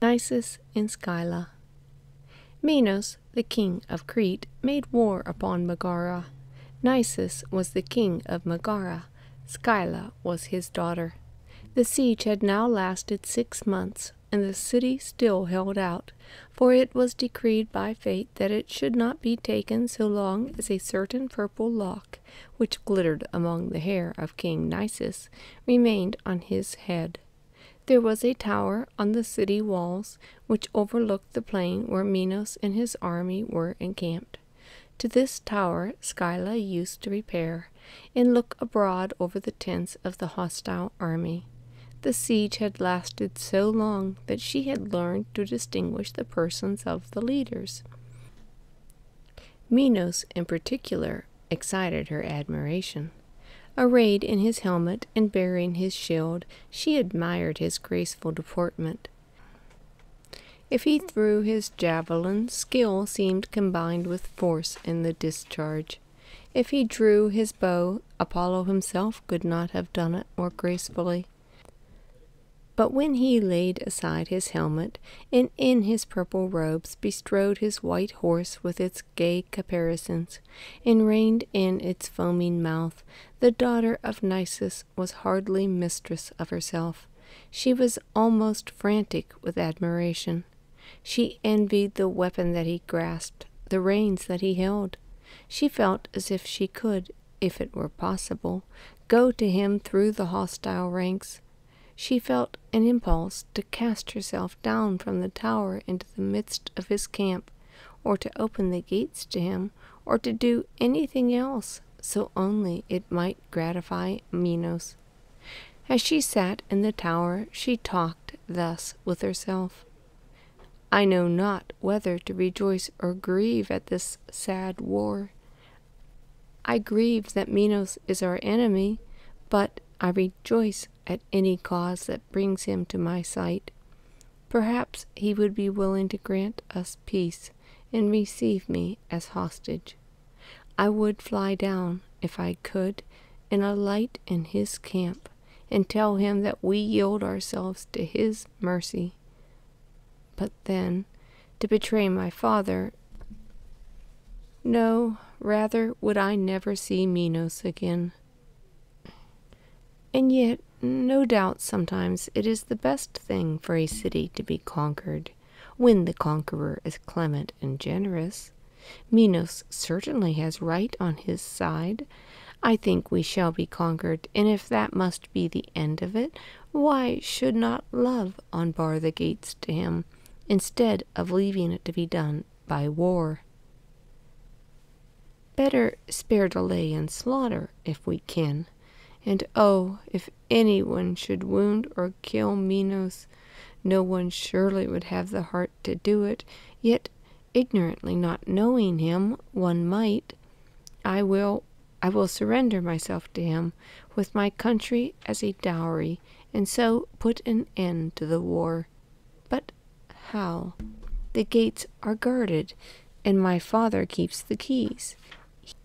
Nisus and Scylla. Minos, the king of Crete, made war upon Megara. Nisus was the king of Megara. Scylla was his daughter. The siege had now lasted 6 months, and the city still held out, for it was decreed by fate that it should not be taken so long as a certain purple lock, which glittered among the hair of King Nisus, remained on his head. There was a tower on the city walls, which overlooked the plain where Minos and his army were encamped. To this tower Scylla used to repair, and look abroad over the tents of the hostile army. The siege had lasted so long that she had learned to distinguish the persons of the leaders. Minos, in particular, excited her admiration. Arrayed in his helmet and bearing his shield, she admired his graceful deportment. If he threw his javelin, skill seemed combined with force in the discharge. If he drew his bow, Apollo himself could not have done it more gracefully. But when he laid aside his helmet, and in his purple robes bestrode his white horse with its gay caparisons, and reined in its foaming mouth, the daughter of Nisus was hardly mistress of herself. She was almost frantic with admiration. She envied the weapon that he grasped, the reins that he held. She felt as if she could, if it were possible, go to him through the hostile ranks. She felt an impulse to cast herself down from the tower into the midst of his camp, or to open the gates to him, or to do anything else, so only it might gratify Minos. As she sat in the tower, she talked thus with herself. I know not whether to rejoice or grieve at this sad war. I grieve that Minos is our enemy, but I rejoice at any cause that brings him to my sight. Perhaps he would be willing to grant us peace and receive me as hostage. I would fly down, if I could, and alight in his camp, and tell him that we yield ourselves to his mercy. But then, to betray my father— no, rather would I never see Minos again. And yet, no doubt sometimes it is the best thing for a city to be conquered, when the conqueror is clement and generous. Minos certainly has right on his side. I think we shall be conquered, and if that must be the end of it, why should not love unbar the gates to him, instead of leaving it to be done by war? Better spare delay and slaughter, if we can. And oh, if anyone should wound or kill Minos, no one surely would have the heart to do it, yet ignorantly not knowing him, one might. I will surrender myself to him, with my country as a dowry, and so put an end to the war. But how? The gates are guarded, and my father keeps the keys.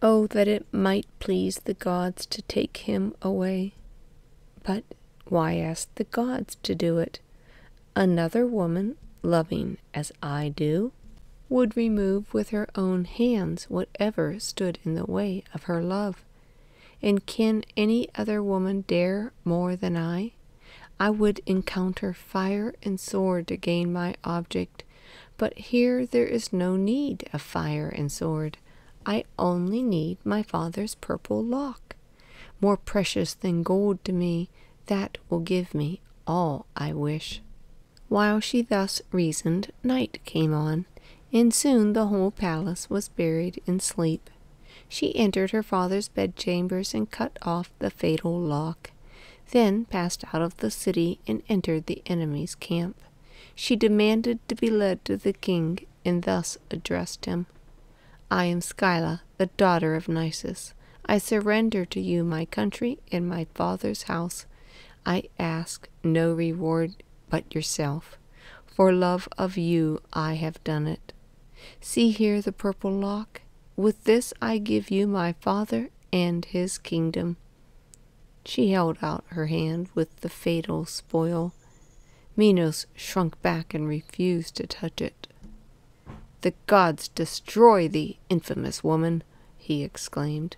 Oh, that it might please the gods to take him away. But why ask the gods to do it? Another woman, loving as I do, would remove with her own hands whatever stood in the way of her love. And can any other woman dare more than I? I would encounter fire and sword to gain my object, but here there is no need of fire and sword. I only need my father's purple lock. More precious than gold to me, that will give me all I wish. While she thus reasoned, night came on, and soon the whole palace was buried in sleep. She entered her father's bedchambers and cut off the fatal lock, then passed out of the city and entered the enemy's camp. She demanded to be led to the king, and thus addressed him. I am Scylla, the daughter of Nisus. I surrender to you my country and my father's house. I ask no reward but yourself. For love of you I have done it. See here the purple lock. With this I give you my father and his kingdom. She held out her hand with the fatal spoil. Minos shrunk back and refused to touch it. "The gods destroy thee, infamous woman!" he exclaimed.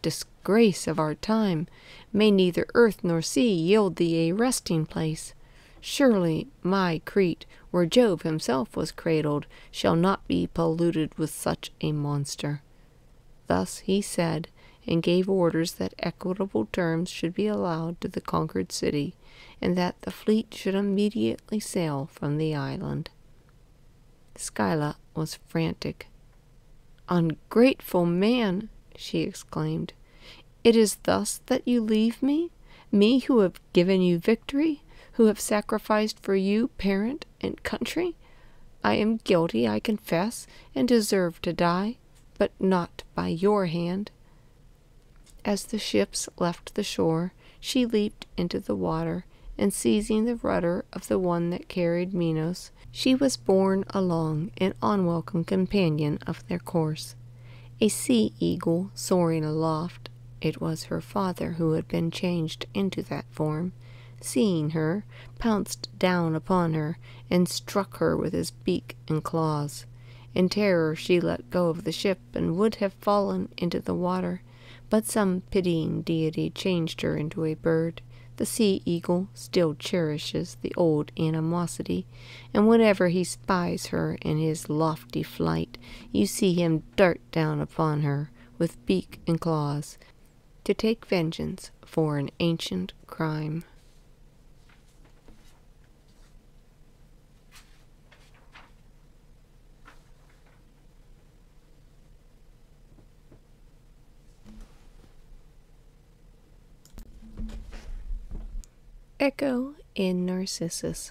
"Disgrace of our time! May neither earth nor sea yield thee a resting place. Surely my Crete, where Jove himself was cradled, shall not be polluted with such a monster." Thus he said, and gave orders that equitable terms should be allowed to the conquered city, and that the fleet should immediately sail from the island. Scylla was frantic. "Ungrateful man!" she exclaimed. "It is thus that you leave me? Me who have given you victory, who have sacrificed for you parent and country? I am guilty, I confess, and deserve to die, but not by your hand." As the ships left the shore, she leaped into the water, and seizing the rudder of the one that carried Minos, she was borne along, an unwelcome companion of their course. A sea-eagle soaring aloft, it was her father who had been changed into that form, seeing her, pounced down upon her, and struck her with his beak and claws. In terror she let go of the ship, and would have fallen into the water, but some pitying deity changed her into a bird. The sea-eagle still cherishes the old animosity, and whenever he spies her in his lofty flight, you see him dart down upon her with beak and claws, to take vengeance for an ancient crime. Echo in Narcissus.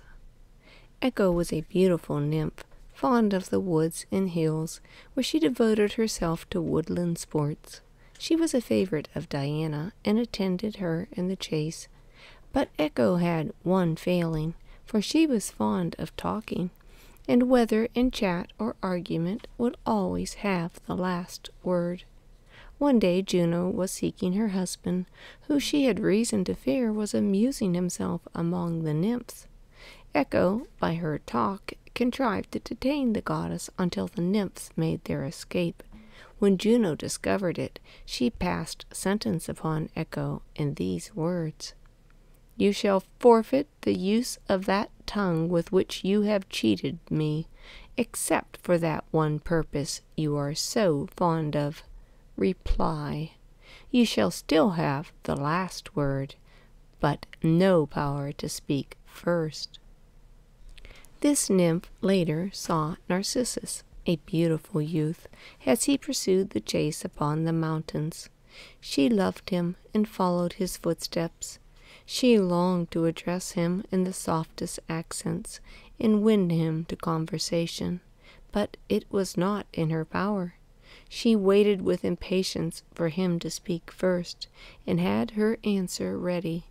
Echo was a beautiful nymph, fond of the woods and hills, where she devoted herself to woodland sports. She was a favorite of Diana, and attended her in the chase. But Echo had one failing, for she was fond of talking, and whether in chat or argument would always have the last word. One day Juno was seeking her husband, who she had reason to fear was amusing himself among the nymphs. Echo, by her talk, contrived to detain the goddess until the nymphs made their escape. When Juno discovered it, she passed sentence upon Echo in these words: "You shall forfeit the use of that tongue with which you have cheated me, except for that one purpose you are so fond of. Reply. You shall still have the last word, but no power to speak first." This nymph later saw Narcissus, a beautiful youth, as he pursued the chase upon the mountains. She loved him and followed his footsteps. She longed to address him in the softest accents and win him to conversation, but it was not in her power. She waited with impatience for him to speak first, and had her answer ready.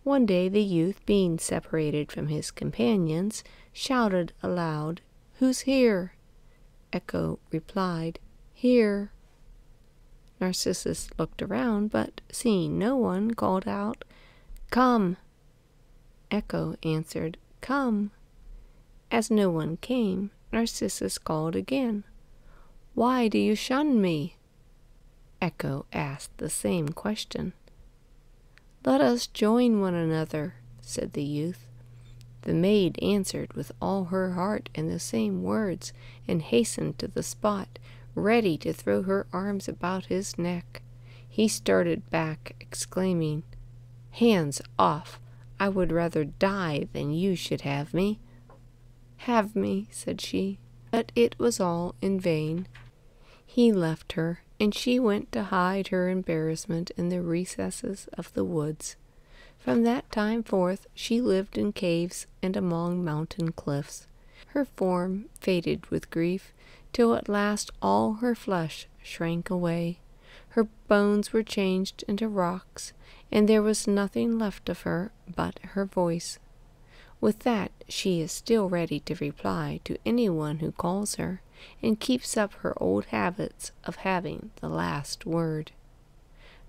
One day the youth, being separated from his companions, shouted aloud, "Who's here?" Echo replied, "Here." Narcissus looked around, but seeing no one, called out, "Come." Echo answered, "Come." As no one came, Narcissus called again, "Why do you shun me?" Echo asked the same question. "Let us join one another," said the youth. The maid answered with all her heart in the same words, and hastened to the spot, ready to throw her arms about his neck. He started back, exclaiming, "Hands off! I would rather die than you should have me." "Have me," said she, but it was all in vain. He left her, and she went to hide her embarrassment in the recesses of the woods. From that time forth she lived in caves and among mountain cliffs. Her form faded with grief, till at last all her flesh shrank away. Her bones were changed into rocks, and there was nothing left of her but her voice. With that she is still ready to reply to anyone who calls her, and keeps up her old habits of having the last word.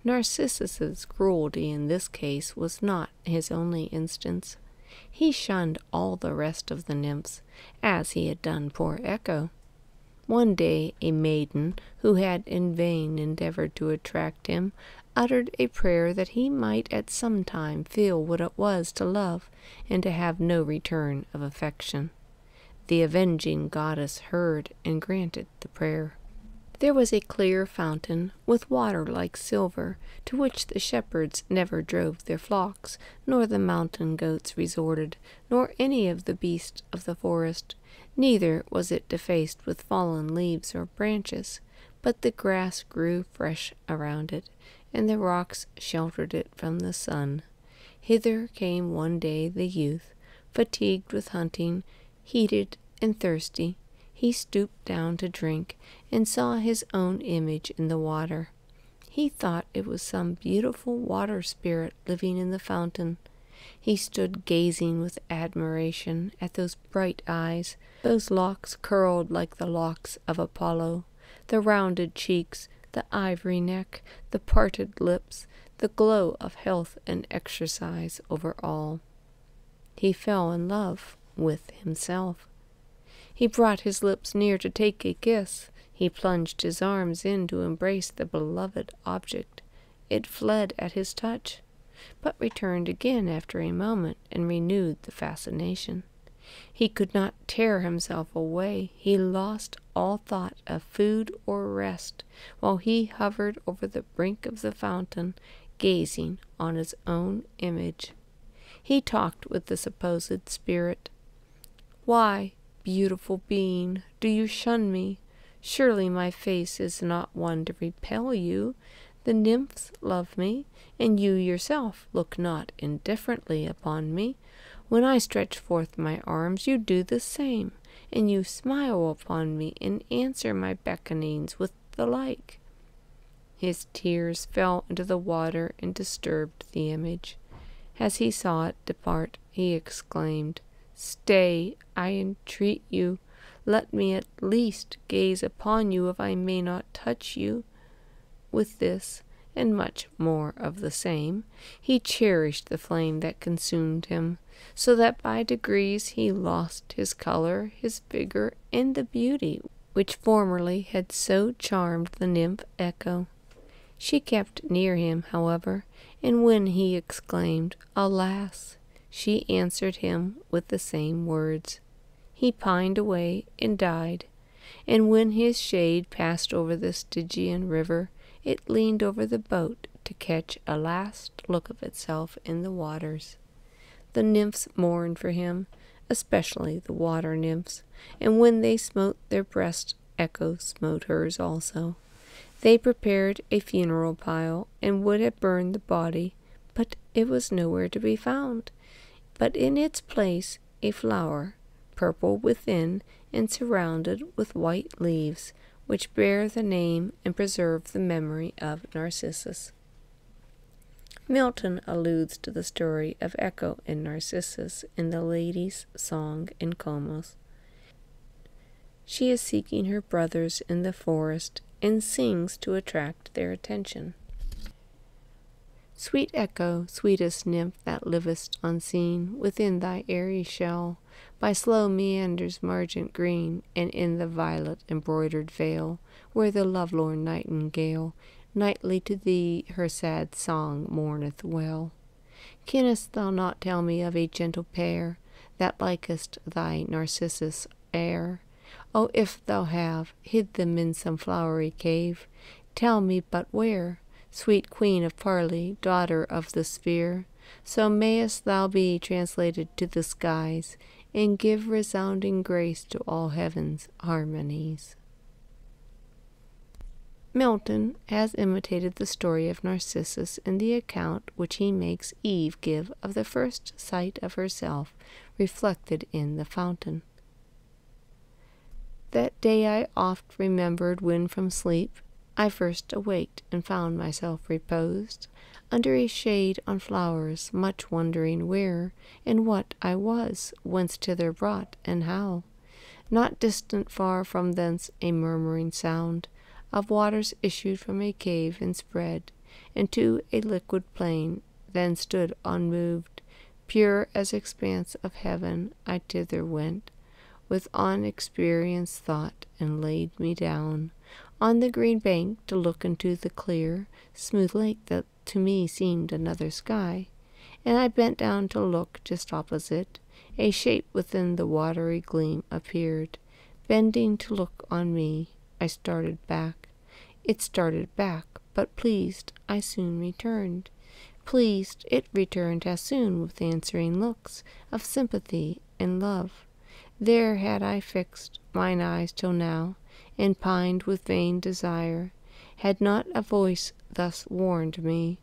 Narcissus's cruelty in this case was not his only instance. He shunned all the rest of the nymphs, as he had done poor Echo. One day a maiden, who had in vain endeavored to attract him, uttered a prayer that he might at some time feel what it was to love and to have no return of affection. The avenging goddess heard and granted the prayer. There was a clear fountain, with water like silver, to which the shepherds never drove their flocks, nor the mountain goats resorted, nor any of the beasts of the forest. Neither was it defaced with fallen leaves or branches, but the grass grew fresh around it, and the rocks sheltered it from the sun. Hither came one day the youth, fatigued with hunting, heated and thirsty. He stooped down to drink, and saw his own image in the water. He thought it was some beautiful water spirit living in the fountain. He stood gazing with admiration at those bright eyes, those locks curled like the locks of Apollo, the rounded cheeks, the ivory neck, the parted lips, the glow of health and exercise over all. He fell in love with himself. He brought his lips near to take a kiss. He plunged his arms in to embrace the beloved object. It fled at his touch, but returned again after a moment and renewed the fascination. He could not tear himself away. He lost all thought of food or rest, while he hovered over the brink of the fountain, gazing on his own image. He talked with the supposed spirit. "Why, beautiful being, do you shun me? Surely my face is not one to repel you. The nymphs love me, and you yourself look not indifferently upon me. When I stretch forth my arms, you do the same, and you smile upon me and answer my beckonings with the like." His tears fell into the water and disturbed the image. As he saw it depart, he exclaimed, "Stay, I entreat you. Let me at least gaze upon you if I may not touch you." With this, and much more of the same, he cherished the flame that consumed him, so that by degrees he lost his color, his vigor, and the beauty which formerly had so charmed the nymph Echo. She kept near him, however, and when he exclaimed, "Alas!" she answered him with the same words. He pined away and died, and when his shade passed over the Stygian river, it leaned over the boat to catch a last look of itself in the waters. The nymphs mourned for him, especially the water-nymphs, and when they smote their breasts, Echo smote hers also. They prepared a funeral pile, and would have burned the body, but it was nowhere to be found, but in its place a flower, purple within and surrounded with white leaves, which bear the name and preserve the memory of Narcissus. Milton alludes to the story of Echo and Narcissus in the Lady's Song in Comus. She is seeking her brothers in the forest and sings to attract their attention. Sweet Echo, sweetest nymph that livest unseen within thy airy shell, by slow meanders margent green, and in the violet-embroidered vale, where the lovelorn nightingale nightly to thee her sad song mourneth well. Canst thou not tell me of a gentle pair, that likest thy Narcissus air? Oh, if thou have hid them in some flowery cave, tell me but where, sweet queen of parley, daughter of the sphere, so mayest thou be translated to the skies, and give resounding grace to all heaven's harmonies. Milton has imitated the story of Narcissus in the account which he makes Eve give of the first sight of herself reflected in the fountain. That day I oft remembered when from sleep I first awaked and found myself reposed under a shade on flowers, much wondering where and what I was, whence thither brought, and how. Not distant far from thence a murmuring sound of waters issued from a cave and spread into a liquid plain, then stood unmoved, Pure as expanse of heaven, I thither went, with unexperienced thought, and laid me down on the green bank to look into the clear, smooth lake that to me seemed another sky. And I bent down to look just opposite. A shape within the watery gleam appeared. Bending to look on me, I started back. It started back, but pleased I soon returned. Pleased it returned as soon with answering looks of sympathy and love. There had I fixed mine eyes till now, and pined with vain desire, had not a voice thus warned me.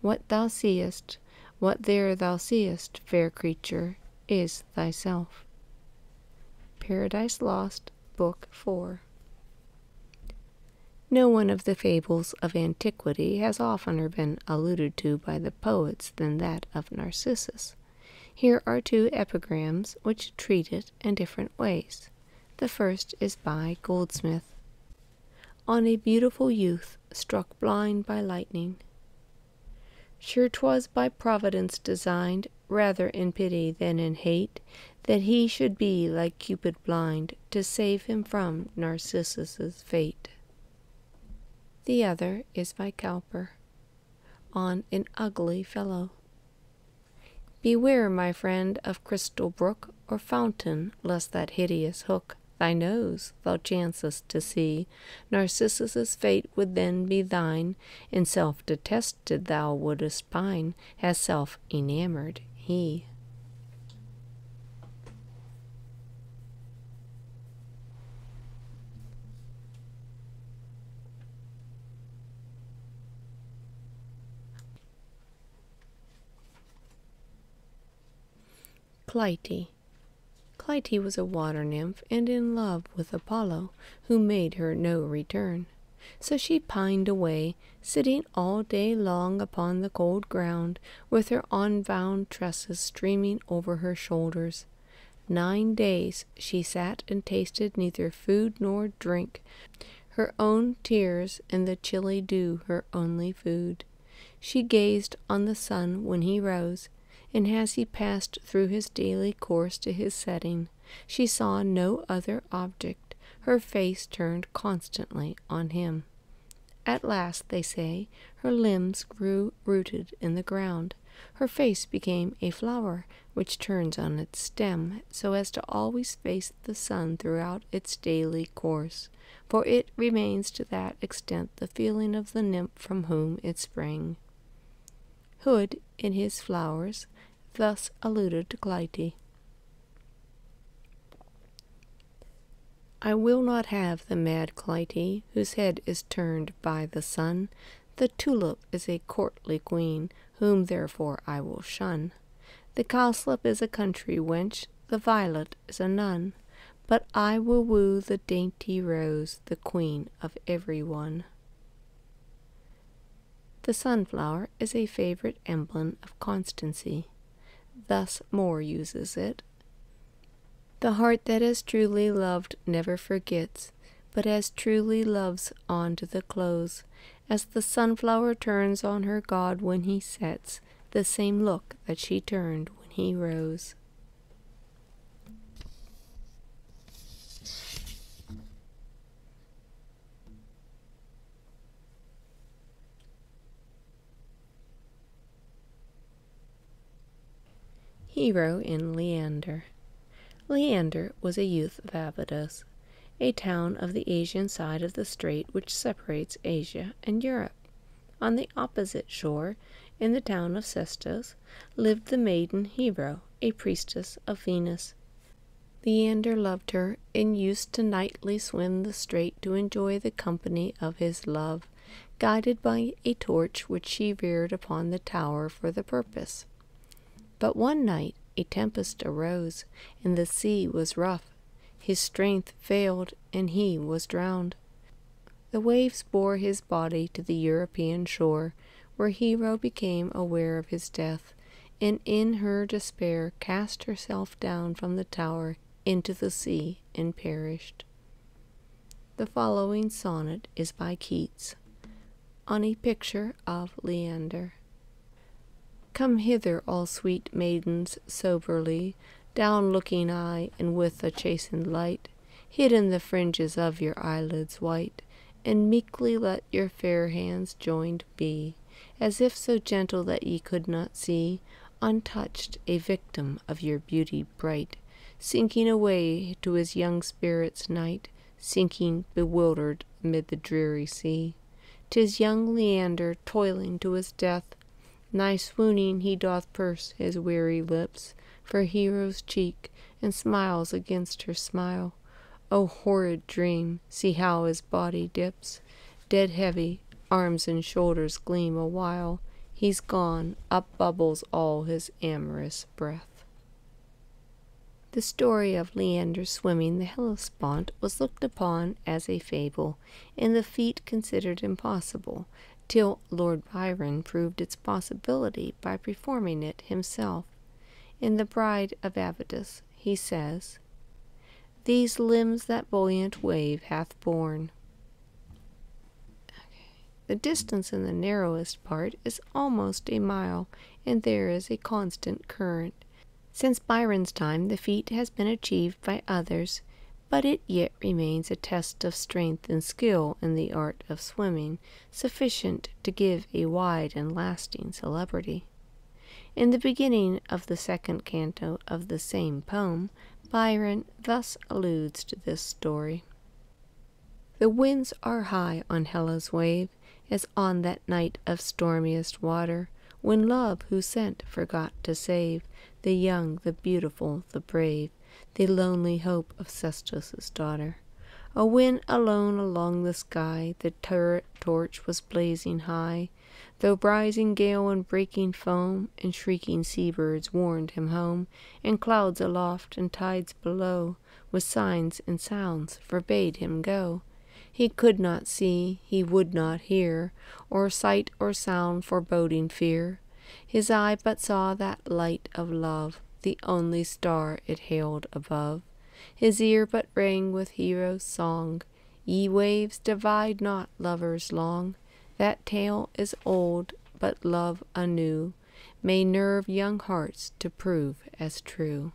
What thou seest, what there thou seest, fair creature, is thyself. Paradise Lost, Book 4. No one of the fables of antiquity has oftener been alluded to by the poets than that of Narcissus. Here are two epigrams which treat it in different ways. The first is by Goldsmith. On a beautiful youth struck blind by lightning. Sure 'twas by Providence designed, rather in pity than in hate, that he should be like Cupid blind, to save him from Narcissus's fate. The other is by Cowper. On an ugly fellow. Beware, my friend, of crystal brook or fountain, lest that hideous hook thy nose thou chancest to see. Narcissus's fate would then be thine, in self-detested thou wouldest pine, as self-enamored he. Clytie. Clytie was a water-nymph and in love with Apollo, who made her no return. So she pined away, sitting all day long upon the cold ground, with her unbound tresses streaming over her shoulders. 9 days she sat and tasted neither food nor drink, her own tears and the chilly dew her only food. She gazed on the sun when he rose, and as he passed through his daily course to his setting, she saw no other object, her face turned constantly on him. At last, they say, her limbs grew rooted in the ground. Her face became a flower, which turns on its stem, so as to always face the sun throughout its daily course, for it remains to that extent the feeling of the nymph from whom it sprang. Hood, in his Flowers, thus alluded to Clytie. I will not have the mad Clytie, whose head is turned by the sun. The tulip is a courtly queen, whom therefore I will shun. The cowslip is a country wench, the violet is a nun. But I will woo the dainty rose, the queen of every one. The sunflower is a favorite emblem of constancy. Thus Moore uses it. The heart that has truly loved never forgets, but as truly loves on to the close, as the sunflower turns on her god when he sets, the same look that she turned when he rose. Hero in Leander. Leander was a youth of Abydos, a town of the Asian side of the strait which separates Asia and Europe. On the opposite shore, in the town of Sestos, lived the maiden Hero, a priestess of Venus. Leander loved her, and used to nightly swim the strait to enjoy the company of his love, guided by a torch which she reared upon the tower for the purpose. But one night a tempest arose, and the sea was rough. His strength failed, and he was drowned. The waves bore his body to the European shore, where Hero became aware of his death, and in her despair cast herself down from the tower into the sea and perished. The following sonnet is by Keats, on a picture of Leander. Come hither, all sweet maidens, soberly, down-looking eye, and with a chastened light, hid in the fringes of your eyelids white, and meekly let your fair hands joined be, as if so gentle that ye could not see, untouched, a victim of your beauty bright, sinking away to his young spirit's night, sinking bewildered amid the dreary sea. 'Tis young Leander toiling to his death, nigh swooning he doth purse his weary lips for Hero's cheek, and smiles against her smile. O horrid dream, see how his body dips, dead heavy, arms and shoulders gleam awhile, he's gone, up bubbles all his amorous breath. The story of Leander swimming the Hellespont was looked upon as a fable, and the feat considered impossible, till Lord Byron proved its possibility by performing it himself. In The Bride of Abydos he says, "These limbs that buoyant wave hath borne." The distance in the narrowest part is almost a mile, and there is a constant current. Since Byron's time the feat has been achieved by others, but it yet remains a test of strength and skill in the art of swimming, sufficient to give a wide and lasting celebrity. In the beginning of the second canto of the same poem, Byron thus alludes to this story. The winds are high on Helle's wave, as on that night of stormiest water, when Love who sent forgot to save the young, the beautiful, the brave, the lonely hope of Sestos' daughter. Oh, when alone along the sky the turret torch was blazing high, though rising gale and breaking foam and shrieking seabirds warned him home, and clouds aloft and tides below, with signs and sounds forbade him go. He could not see, he would not hear, or sight or sound foreboding fear. His eye but saw that light of love, the only star it hailed above. His ear but rang with Hero's song, "Ye waves, divide not lovers long. That tale is old, but love anew may nerve young hearts to prove as true."